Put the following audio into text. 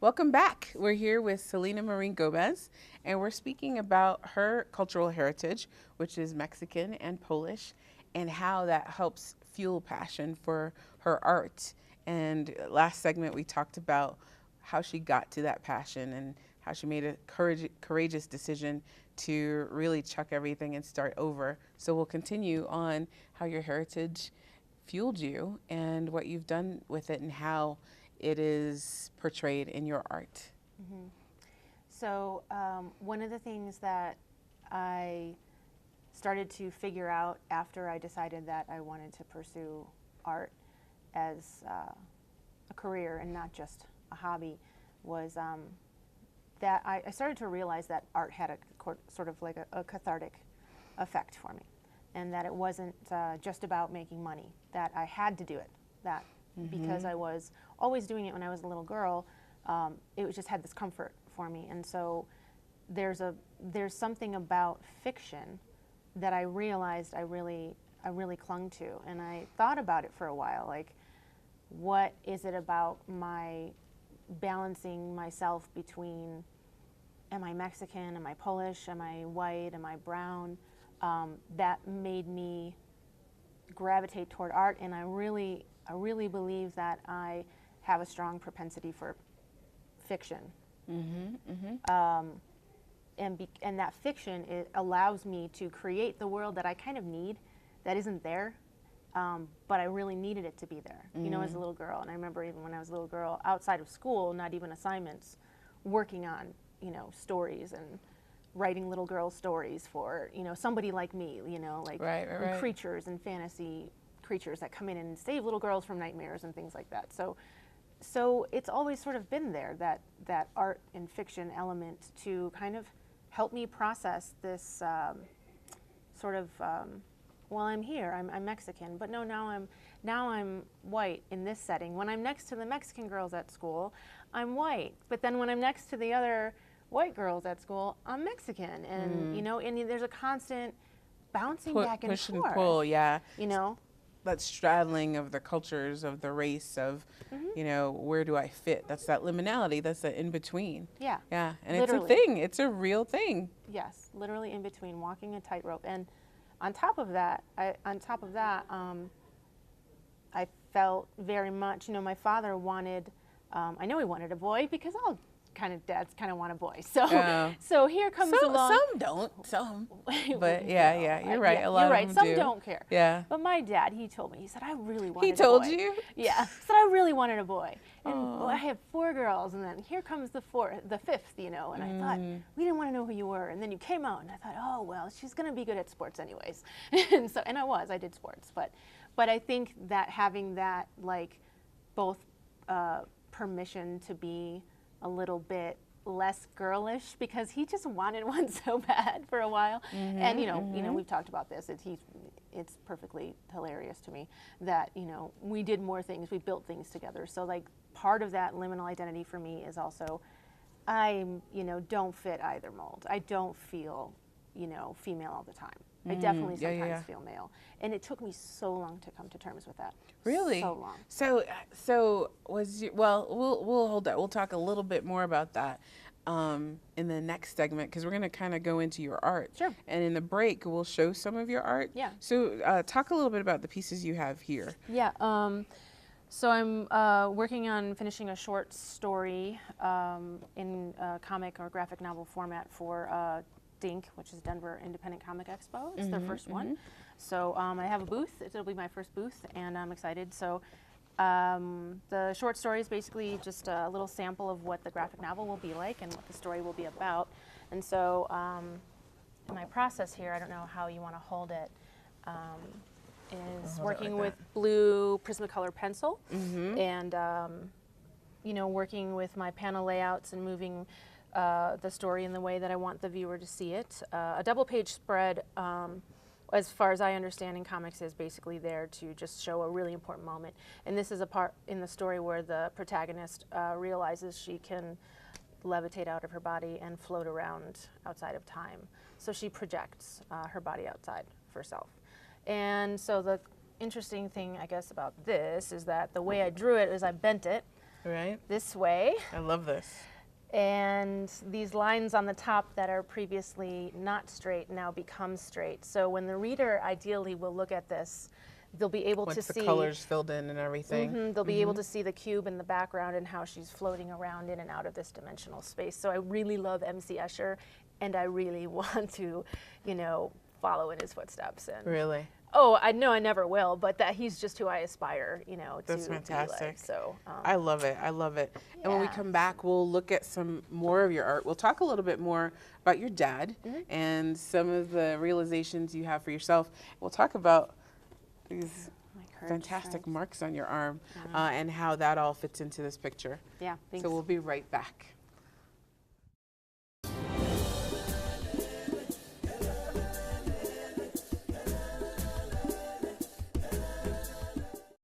Welcome back. We're here with Salina Maureen Gomez, and we're speaking about her cultural heritage, which is Mexican and Polish, and how that helps fuel passion for her art. And last segment, we talked about how she got to that passion and how she made a courageous decision to really chuck everything and start over. So we'll continue on how your heritage fueled you and what you've done with it and how it is portrayed in your art. Mm-hmm. So one of the things that I started to figure out after I decided that I wanted to pursue art as a career and not just a hobby was that I started to realize that art had a sort of like a cathartic effect for me, and that it wasn't just about making money, that I had to do it, that because I was always doing it when I was a little girl, it just had this comfort for me. And so there's something about fiction that I realized I really clung to, and I thought about it for a while, like, what is it about my balancing myself between, am I Mexican, am I Polish, am I white, am I brown, that made me gravitate toward art. And I really believe that I have a strong propensity for fiction. And that fiction, it allows me to create the world that I kind of need, that isn't there, but I really needed it to be there, you know, as a little girl. And I remember even when I was a little girl, outside of school, not even assignments, working on, you know, stories and writing little girl stories for, you know, somebody like me, you know, like Right. creatures and fantasy creatures that come in and save little girls from nightmares and things like that. So it's always sort of been there, that art and fiction element to kind of help me process this sort of, well, I'm here, I'm Mexican, but no, now I'm white in this setting. When I'm next to the Mexican girls at school, I'm white. But then when I'm next to the other white girls at school, I'm Mexican. And, you know, and there's a constant bouncing back and push forth. and pull, yeah. You know? That straddling of the cultures, of the race, of, you know, where do I fit? That's that liminality, that's the in-between. Yeah. Yeah, and Literally. it's a thing. It's a real thing. Yes, literally in between, walking a tightrope. And on top of that, I felt very much, you know, my father wanted, I know he wanted a boy, because all dads kind of want a boy. So so here comes along. Some don't, some. But yeah, you're right. A lot you're right. of them Some do. don't care. Yeah. But my dad, he told me, he said, I really wanted a boy. He told you? Yeah. He said, I really wanted a boy. And well, I have 4 girls, and then here comes the 5th, you know. And I thought, we didn't want to know who you were. And then you came out, and I thought, oh, well, she's going to be good at sports anyways. and I did sports. But I think that having that, like, both permission to be a little bit less girlish, because he just wanted one so bad for a while. And you know, we've talked about this. It's perfectly hilarious to me that, you know, we did more things, we built things together. So like part of that liminal identity for me is also, I, you know, don't fit either mold. I don't feel, you know, female all the time. I definitely sometimes feel male. And it took me so long to come to terms with that. Really? So long. So was you, well, we'll hold that. We'll talk a little bit more about that in the next segment, because we're going to kind of go into your art. Sure. And in the break, we'll show some of your art. Yeah. So talk a little bit about the pieces you have here. Yeah. So I'm working on finishing a short story in comic or graphic novel format for DINK, which is Denver Independent Comic Expo. It's their first one. So I have a booth. It'll be my first booth, and I'm excited. So the short story is basically just a little sample of what the graphic novel will be like and what the story will be about. And so my process here, I don't know how you want to hold it, is working with blue Prismacolor pencil and you know, working with my panel layouts and moving the story in the way that I want the viewer to see it. A double-page spread, as far as I understand in comics, is basically there to just show a really important moment. And this is a part in the story where the protagonist realizes she can levitate out of her body and float around outside of time. So she projects her body outside of herself. And so the interesting thing, I guess, about this is that the way I drew it is I bent it. Right. this way. I love this. And these lines on the top that are previously not straight now become straight. So when the reader ideally will look at this, they'll be able to Once the see colors filled in and everything. they'll be able to see the cube in the background and how she's floating around in and out of this dimensional space. So I really love MC Escher, and I really want to, you know, follow in his footsteps. And Really? oh, I know I never will, but that he's just who I aspire, you know, to That's be fantastic. like. So I love it. I love it. And when we Yeah. come back, we'll look at some more of your art. We'll talk a little bit more about your dad and some of the realizations you have for yourself. We'll talk about these my courage fantastic strength. marks on your arm and how that all fits into this picture. Yeah, thanks. So we'll be right back.